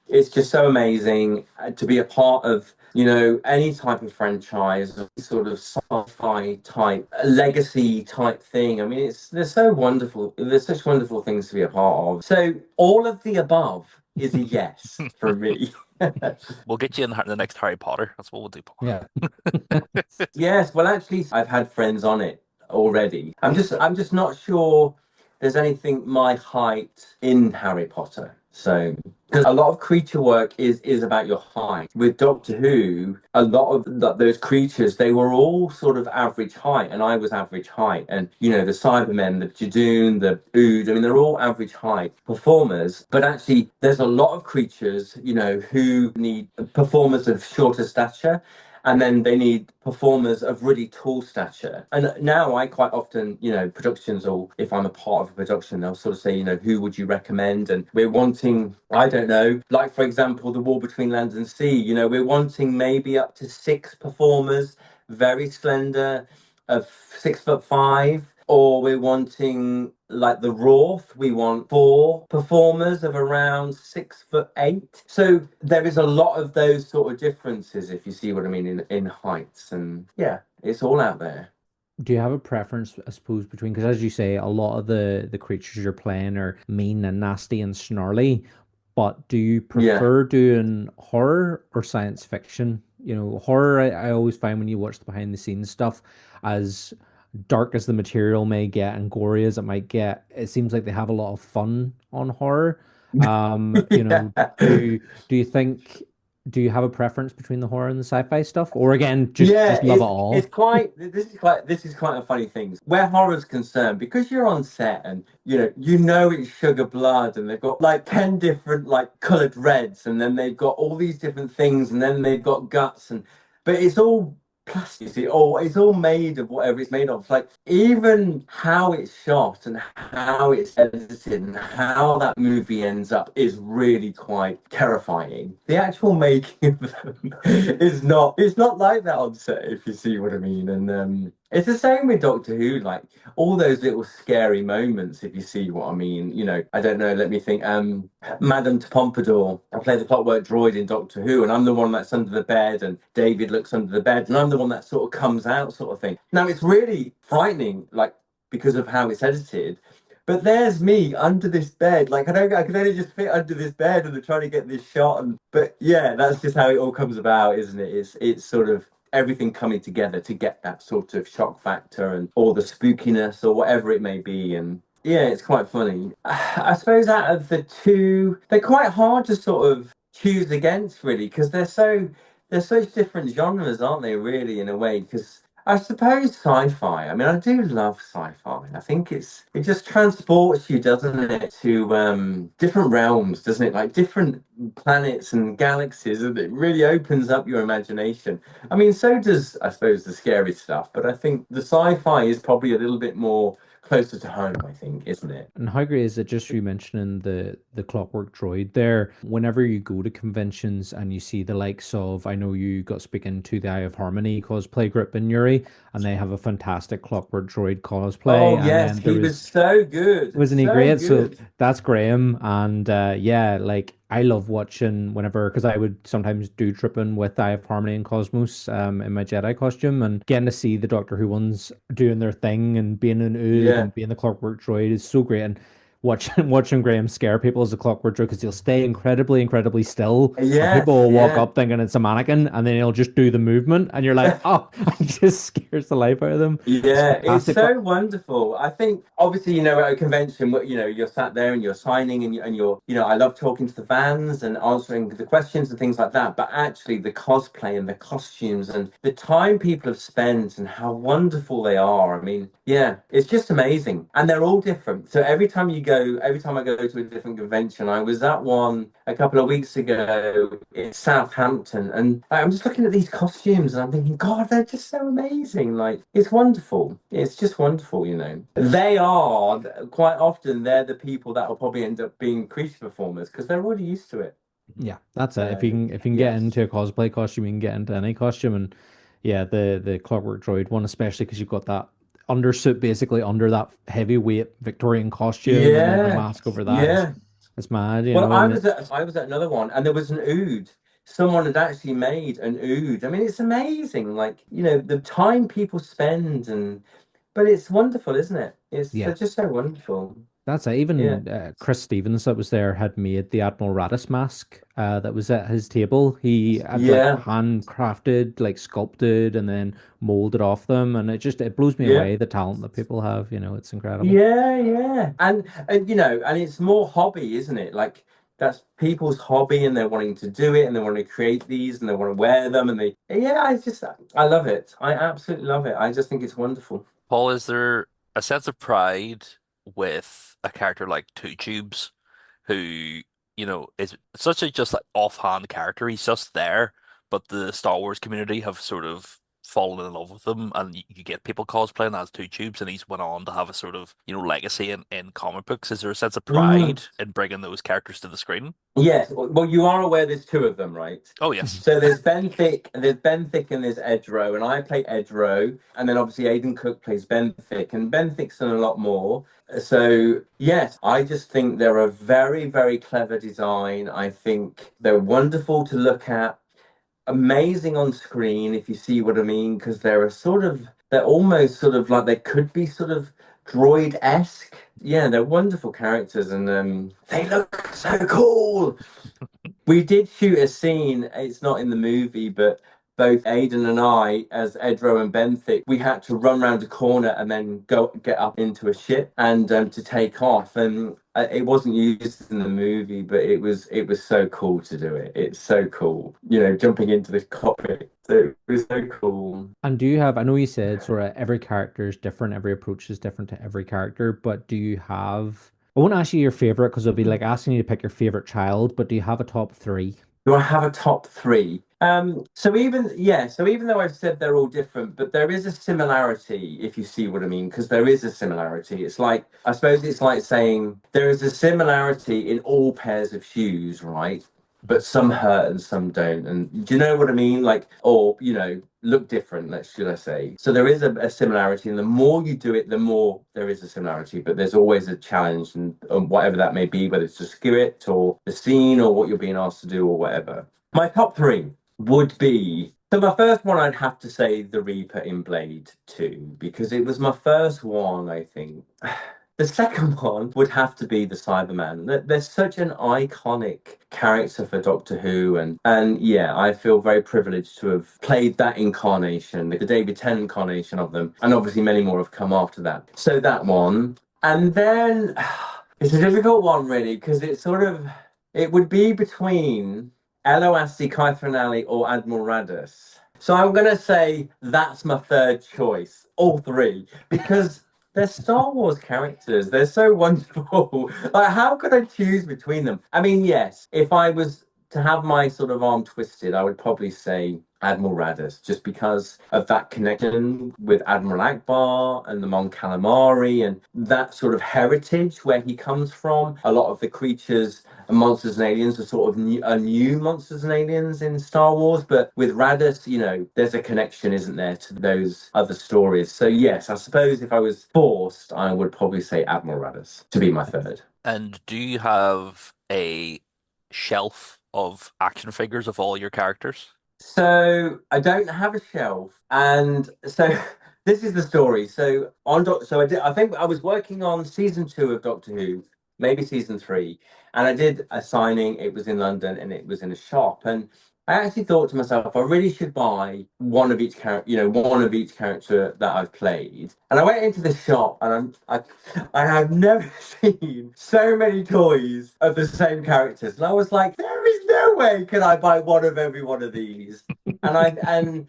C: it's just so amazing to be a part of, any type of franchise, sort of sci-fi type, legacy type thing. I mean, they're so wonderful. There's such wonderful things to be a part of. So all of the above is a yes for me.
A: We'll get you in the next Harry Potter. That's what we'll do, Paul.
B: Yeah.
C: Yes, well, actually, I've had friends on it already. I'm just not sure there's anything my height in Harry Potter. So, because a lot of creature work is about your height. With Doctor Who, a lot of those creatures, they were all sort of average height, and I was average height. And the Cybermen, the Jadoon, the Ood, I mean, they're all average height performers. But actually, there's a lot of creatures, who need performers of shorter stature. And then they need performers of really tall stature. And now I quite often, productions, or if I'm a part of a production, they'll sort of say, who would you recommend? And we're wanting, I don't know, like for example, The War Between Land and Sea, we're wanting maybe up to 6 performers, very slender, of 6'5", or we're wanting like the Roth, we want 4 performers of around 6'8". So there is a lot of those sort of differences, if you see what I mean, in heights, and yeah, it's all out there.
B: Do you have a preference, I suppose, between, because as you say, a lot of the creatures you're playing are mean and nasty and snarly, but do you
C: Yeah.
B: prefer doing horror or science fiction? Horror, I always find when you watch the behind the scenes stuff, as dark as the material may get and gory as it might get, it seems like they have a lot of fun on horror.
C: Yeah.
B: Do you think, do you have a preference between the horror and the sci-fi stuff? Or again, just
C: Yeah,
B: love it
C: it's
B: all?
C: quite a funny thing. Where horror's concerned, because you're on set and you know it's sugar blood and they've got like 10 different like colored reds and then they've got all these different things and then they've got guts but it's all plastic. It's all made of whatever it's made of. Like even how it's shot and how it's edited and how that movie ends up is really quite terrifying. The actual making of them it's not like that on set, if you see what I mean. And it's the same with Doctor Who, like all those little scary moments, if you see what I mean. I don't know, let me think. Madame de Pompadour, I play the clockwork droid in Doctor Who, and I'm the one that's under the bed, and David looks under the bed, and I'm the one that sort of comes out, sort of thing. Now it's really frightening, like because of how it's edited. But there's me under this bed. Like I can only just fit under this bed, and they're trying to get this shot. But yeah, that's just how it all comes about, isn't it? It's sort of everything coming together to get that sort of shock factor and or the spookiness or whatever it may be. And yeah, it's quite funny. I suppose out of the two, they're quite hard to sort of choose against, really, because they're such different genres, aren't they? Really, in a way, because I suppose sci-fi. I mean, I do love sci-fi. I think it just transports you, doesn't it, to different realms, doesn't it? Like different planets and galaxies, and it really opens up your imagination. I mean, so does, I suppose, the scary stuff, but I think the sci-fi is probably a little bit more closer to home, I think, isn't it?
B: And how great is it, just you mentioning the Clockwork Droid there? Whenever you go to conventions and you see the likes of, I know you got speaking to the Eye of Harmony cosplay group in Yuri, and they have a fantastic Clockwork Droid cosplay.
C: Oh,
B: And
C: yes,
B: then there
C: he was
B: was
C: so good.
B: wasn't he
C: So
B: great? So
C: good.
B: that's Graham, and yeah, like I love watching whenever because I would sometimes do tripping with Eye of Harmony and Cosmos in my Jedi costume, and getting to see the Doctor Who ones doing their thing and being an Ood
C: Yeah.
B: and being the Clockwork Droid is so great. And watching Graham scare people as a Clockwork Droid because he'll stay incredibly still, and people
C: Yes,
B: will walk
C: yeah.
B: up thinking it's a mannequin, and then he'll just do the movement, and you're like, oh, it just scares the life out of them. It's
C: Yeah, it's
B: fantastic, but
C: so wonderful. I think obviously, at a convention, you're sat there and you're signing and I love talking to the fans and answering the questions and things like that. But actually, the cosplay and the costumes and the time people have spent and how wonderful they are. I mean, yeah, it's just amazing. And they're all different. So every time I go to a different convention, I was at one a couple of weeks ago in Southampton, and I'm just looking at these costumes and I'm thinking, God, they're just so amazing. Like, it's wonderful. It's just wonderful. They are quite often they're the people that will probably end up being creature performers because they're already used to it.
B: yeah, that's it.
C: So,
B: If you can get
C: yes.
B: into a cosplay costume, you can get into any costume, and yeah, the Clockwork Droid one especially because you've got that undersuit basically under that heavyweight Victorian costume, and then the
C: Yeah.
B: mask over that.
C: Yeah.
B: It's mad,
C: Well,
B: and it,
C: I was at another one and there was an ood. Someone had actually made an ood. I mean, it's amazing. Like, the time people spend but it's wonderful, isn't it? It's
B: yeah,
C: just so wonderful.
B: that's it.
C: Yeah.
B: Even Chris Stevens that was there had made the Admiral Raddus mask that was at his table. He had like
C: Yeah.
B: handcrafted, like sculpted, and then molded off them, and it blows me
C: Yeah.
B: away the talent that people have. It's incredible.
C: Yeah, yeah. And it's more hobby, isn't it? Like that's people's hobby and they're wanting to do it and they want to create these and they want to wear them and I love it. I absolutely love it. I just think it's wonderful.
A: Paul, is there a sense of pride with a character like Two Tubes, who, is such a just like offhand character? He's just there, but the Star Wars community have sort of fallen in love with him, and you get people cosplaying as Two Tubes, and he's went on to have a sort of, legacy in comic books. Is there a sense of
C: Mm.
A: pride in bringing those characters to the screen?
C: Yes. Well, you are aware there's two of them, right?
A: Oh, yes.
C: So there's Ben Thick and there's Ed Rowe, and I play Ed Rowe, and then obviously Aidan Cook plays Ben Thick, and Ben Thick's done a lot more. So yes, I just think they're a very, very clever design. I think they're wonderful to look at, amazing on screen, if you see what I mean, because they're almost sort of like they could be sort of droid-esque. Yeah, they're wonderful characters, and they look so cool. We did shoot a scene, it's not in the movie, but both Aidan and I, as Edro and Benthic, we had to run around a corner and then go get up into a ship and to take off. And it wasn't used in the movie, but it was so cool to do it. It's so cool, jumping into the cockpit. So it was so cool.
B: And do you have, I know you said sort of every character is different, every approach is different to every character, but do you have, I won't ask you your favorite because it'll be like asking you to pick your favorite child, but do you have a top three?
C: Do I have a top three? So even though I've said they're all different, but there is a similarity, if you see what I mean, because there is a similarity. It's like, I suppose it's like saying there is a similarity in all pairs of shoes, right? But some hurt and some don't. And do you know what I mean? Like, or, look different, should I say. So there is a similarity, and the more you do it, the more there is a similarity. But there's always a challenge, and whatever that may be, whether it's the script or the scene or what you're being asked to do or whatever. My top three would be, so my first one, I'd have to say The Reaper in Blade 2, because it was my first one, I think. The second one would have to be the Cyberman. There's such an iconic character for Doctor Who, and yeah, I feel very privileged to have played that incarnation, the David Tennant incarnation of them, and obviously many more have come after that. So that one, and then it's a difficult one really, because it would be between Ello Asty C'ai Threnalli or Admiral Raddus. So I'm gonna say that's my third choice, all three, because they're Star Wars characters. They're so wonderful. Like, how could I choose between them? I mean, yes, if I was to have my sort of arm twisted, I would probably say Admiral Raddus, just because of that connection with Admiral Akbar and the Mon Calamari and that sort of heritage where he comes from. A lot of the creatures and monsters and aliens are sort of new monsters and aliens in Star Wars, but with Raddus, there's a connection, isn't there, to those other stories. So yes, I suppose if I was forced, I would probably say Admiral Raddus to be my third.
A: And do you have a shelf of action figures of all your characters?
C: So I don't have a shelf, and so this is the story. So so I think I was working on season 2 of Doctor Who, maybe season 3, and I did a signing. It was in London, and it was in a shop, and I actually thought to myself, I really should buy one of each character, one of each character that I've played. And I went into the shop, and I have never seen so many toys of the same characters, and I was like, there is no way can I buy one of every one of these. And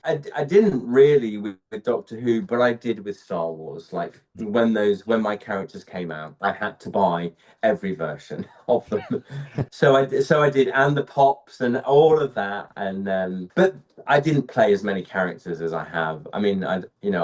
C: I didn't really with Doctor Who, but I did with Star Wars. Like when my characters came out, I had to buy every version of them. So I did, and the pops and all of that. And but I didn't play as many characters as I have. I mean, I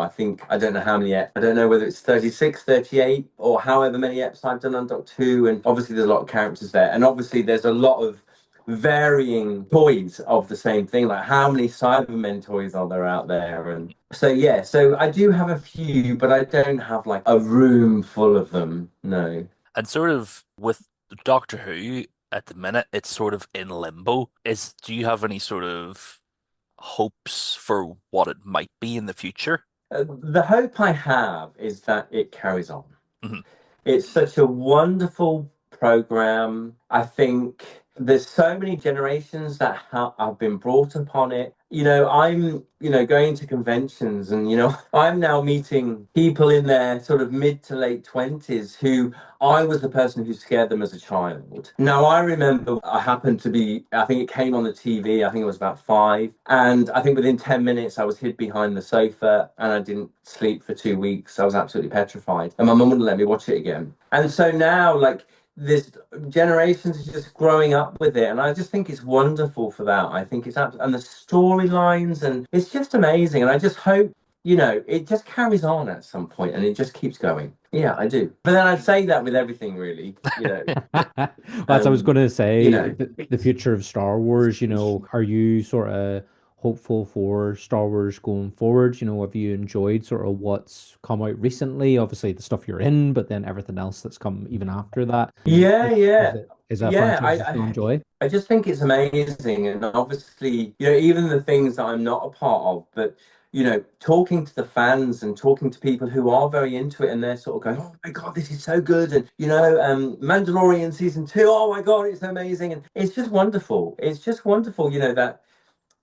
C: think I don't know how many. I don't know whether it's 36, 38, or however many eps I've done on Doctor Who. And obviously, there's a lot of characters there, and obviously, there's a lot of varying toys of the same thing. Like how many Cybermen toys are there out there? And so yeah, so I do have a few, but I don't have like a room full of them. No.
A: And sort of with Doctor Who at the minute, it's sort of in limbo. Do you have any sort of hopes for what it might be in the future?
C: The hope I have is that it carries on.
A: Mhm.
C: It's such a wonderful program. I think there's so many generations that have been brought upon it. I'm, going to conventions, and, I'm now meeting people in their sort of mid to late 20s who I was the person who scared them as a child. Now, I remember I think it came on the TV, I think it was about 5. And I think within 10 minutes, I was hid behind the sofa and I didn't sleep for 2 weeks. I was absolutely petrified. And my mum wouldn't let me watch it again. And so now, like, this generations are just growing up with it, and I just think it's wonderful for that. I think it's and the storylines, and it's just amazing. And I just hope it just carries on at some point, and it just keeps going. Yeah, I do. But then I'd say that with everything, really.
B: As I was going to say,
C: you know,
B: the future of Star Wars, are you sort of hopeful for Star Wars going forward? Have you enjoyed sort of what's come out recently? Obviously, the stuff you're in, but then everything else that's come even after that.
C: yeah, yeah,
B: Is that a
C: yeah.
B: franchise you still enjoy?
C: I just think it's amazing, and obviously, even the things that I'm not a part of, but talking to the fans and talking to people who are very into it, and they're sort of going, "Oh my God, this is so good!" And Mandalorian season 2, oh my God, it's amazing, and it's just wonderful. It's just wonderful, that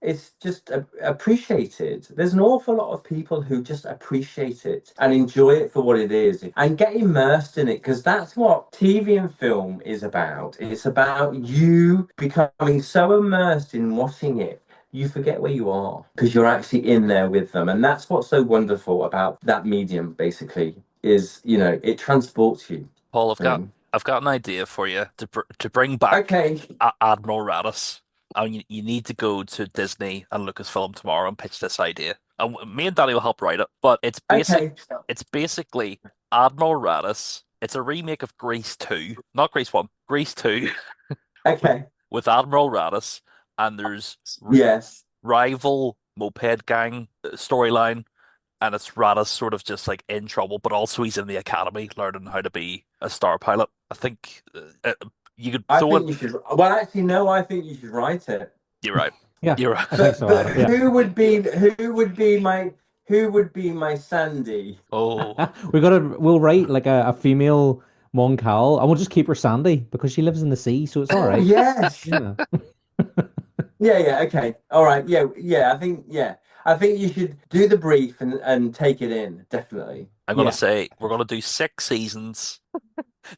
C: it's just appreciated. There's an awful lot of people who just appreciate it and enjoy it for what it is and get immersed in it, because that's what TV and film is about. It's about you becoming so immersed in watching it, you forget where you are because you're actually in there with them. And that's what's so wonderful about that medium, basically, is, it transports you.
A: Paul,
C: Um,
A: I've got an idea for you to bring back
C: okay.
A: Admiral Raddus. And you need to go to Disney and Lucasfilm tomorrow and pitch this idea. And me and Danny will help write it. But
C: Okay.
A: it's basically Admiral Raddus. It's a remake of Grease 2, not Grease 1, Grease 2 with
C: Okay.
A: Admiral Raddus, and there's
C: Yes.
A: rival moped gang storyline, and it's Raddus sort of just like in trouble, but also he's in the academy learning how to be a star pilot. I think you could
C: I
A: throw in.
C: think you should. Well, actually, no. I think you should write it.
A: You're right.
B: Yeah,
A: You're right.
B: I think
C: But
B: so, Adam. Yeah.
C: who would be my Sandy?
A: Oh,
B: We'll write like a female Mon Cal, and we'll just keep her Sandy because she lives in the sea, so it's all
C: Oh
B: right.
C: yes.
B: Yeah.
C: Yeah, yeah, okay. All right. Yeah, yeah. I think you should do the brief and take it in, definitely.
A: I'm gonna
B: Yeah.
A: say we're gonna do 6 seasons,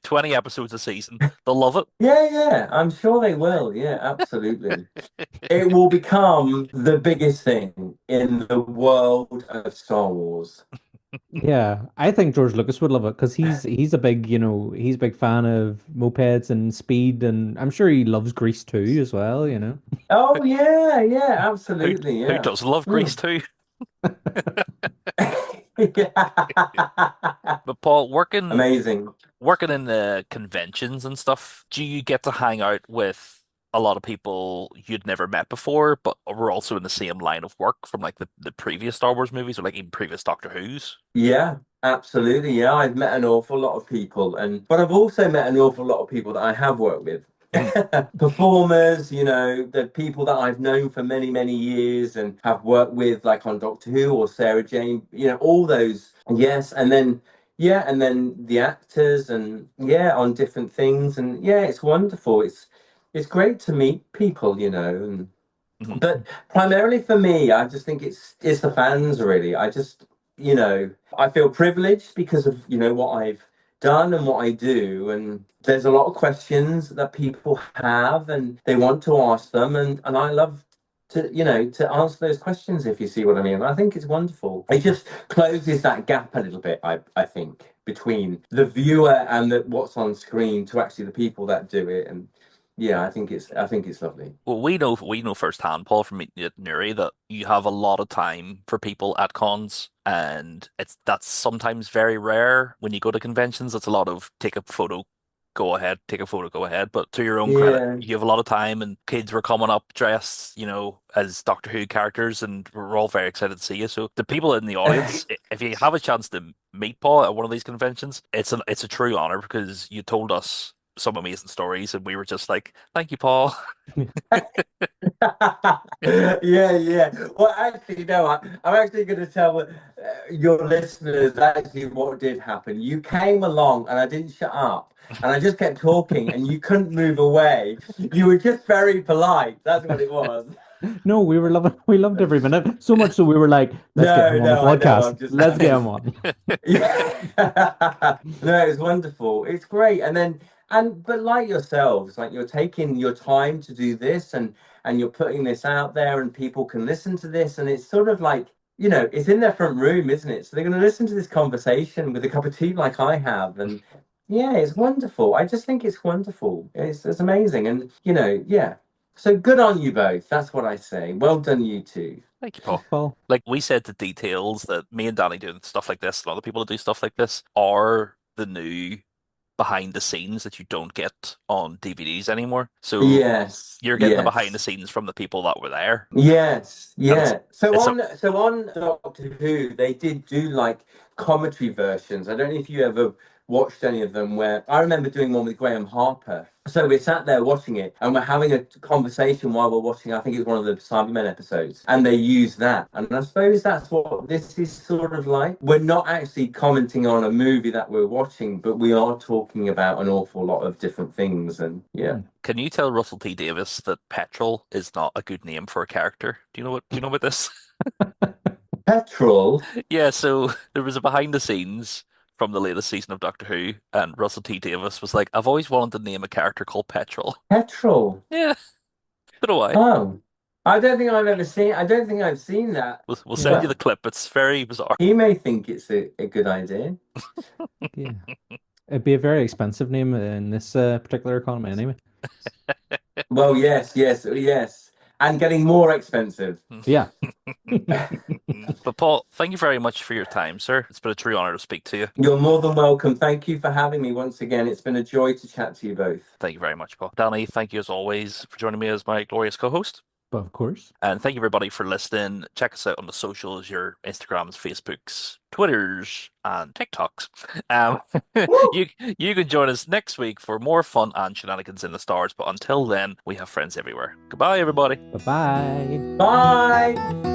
A: 20 episodes a season. They'll love it.
C: Yeah, yeah. I'm sure they will. Yeah, absolutely. It will become the biggest thing in the world of Star Wars.
B: Yeah, I think George Lucas would love it because he's a big, he's a big fan of mopeds and speed, and I'm sure he loves Grease too as well, you know.
C: Oh yeah, yeah,
A: Who
C: absolutely,
A: who
C: yeah.
A: doesn't love
C: Hmm.
A: Grease too?
C: Yeah.
A: But Paul,
C: Amazing.
A: working in the conventions and stuff, do you get to hang out with a lot of people you'd never met before, but were also in the same line of work from like the previous Star Wars movies or like even previous Doctor Who's?
C: Yeah, absolutely. Yeah, I've met an awful lot of people, but I've also met an awful lot of people that I have worked with.
A: Mhm.
C: Performers, the people that I've known for many, many years and have worked with, like on Doctor Who or Sarah Jane, all those. Yes, and then the actors, and yeah, on different things, and yeah, it's wonderful. It's great to meet people, and
A: Mhm.
C: but primarily for me, I just think it's the fans really. I feel privileged because of, what I've done and what I do. And there's a lot of questions that people have and they want to ask them. And I love to answer those questions, if you see what I mean. I think it's wonderful. It just closes that gap a little bit, I think, between the viewer and what's on screen to actually the people that do it. And yeah, I think it's lovely.
A: Well, we know firsthand, Paul, from meeting you at Newry, that you have a lot of time for people at cons, and that's sometimes very rare when you go to conventions. It's a lot of take a photo, go ahead, take a photo, go ahead. But to your own credit,
C: Yeah.
A: you have a lot of time, and kids were coming up dressed, as Doctor Who characters, and we're all very excited to see you. So the people in the audience, if you have a chance to meet Paul at one of these conventions, it's a true honor because you told us some amazing stories, and we were just like, "Thank you, Paul."
C: Yeah, yeah. Well, actually, no, I'm actually going to tell your listeners actually what did happen. You came along and I didn't shut up and I just kept talking and you couldn't move away. You were just very polite. That's what it was.
B: No, we loved every minute. So much so we were like, let's get
C: No,
B: him on the
C: no, I know.
B: podcast.
C: I'm just
B: Let's get
C: kidding.
B: him on.
C: Yeah. No, it's wonderful. It's great. But like yourselves, like you're taking your time to do this and you're putting this out there and people can listen to this and it's sort of like, it's in their front room, isn't it? So they're going to listen to this conversation with a cup of tea like I have. And yeah, it's wonderful. I just think it's wonderful. It's amazing. And, yeah. So good on you both. That's what I say. Well done, you two.
A: Thank you,
B: Thanks,
A: Paul.
B: Paul.
A: Like we said, the details that me and Danny doing stuff like this, and other people that do stuff like this, are the new behind the scenes that you don't get on DVDs anymore. So
C: Yes,
A: you're getting the behind the
C: yes.
A: scenes from the people that were there,
C: Yes,
A: and it's
C: yeah. So
A: it's a
C: on Doctor Who, they did do like commentary versions. I don't know if you ever watched any of them where I remember doing one with Graham Harper. So we're sat there watching it and we're having a conversation while we're watching, I think it's one of the Cybermen episodes, and they use that. And I suppose that's what this is sort of like. We're not actually commenting on a movie that we're watching, but we are talking about an awful lot of different things. And yeah.
B: Hmm.
A: Can you tell Russell T Davis that petrol is not a good name for a character? Do you know about this?
C: Petrol,
A: Yeah, so there was a behind the scenes from the latest season of Doctor Who, and Russell T Davis was like, "I've always wanted to name a character called Petrol."
C: petrol.
A: Yeah, don't know why.
C: Oh, I don't think I've seen that.
A: We'll
B: Yeah,
A: send you the
C: Well,
A: clip. It's very bizarre.
C: he may think it's a good idea.
B: yeah. It'd be a very expensive name in this particular economy anyway.
C: Well, yes, yes, yes. And getting more expensive.
B: Yeah.
A: But Paul, thank you very much for your time, sir. It's been a true honor to speak to you.
C: You're more than welcome. Thank you for having me once again. It's been a joy to chat to you both.
A: Thank you very much, Paul. Danny, thank you as always for joining me as my glorious co-host.
B: But of course.
A: And thank you everybody for listening. Check us out on the socials, your Instagrams, Facebooks, Twitters, and TikToks. Um,
C: Woo!
A: you can join us next week for more fun and shenanigans in the stars. But until then, we have friends everywhere. Goodbye, everybody.
B: Bye-bye.
C: Bye.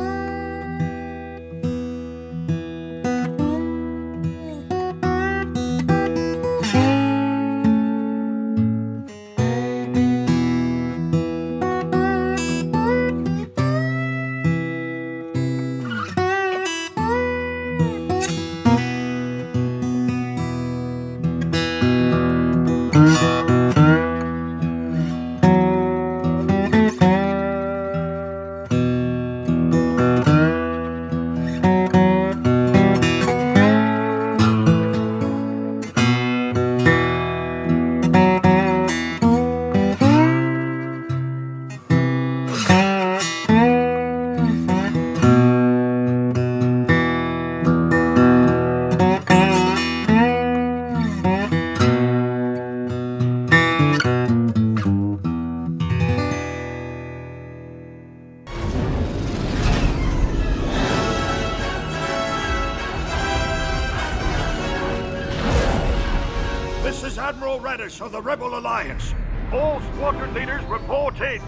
D: is Admiral Raddus of the Rebel Alliance. All squadron leaders report in.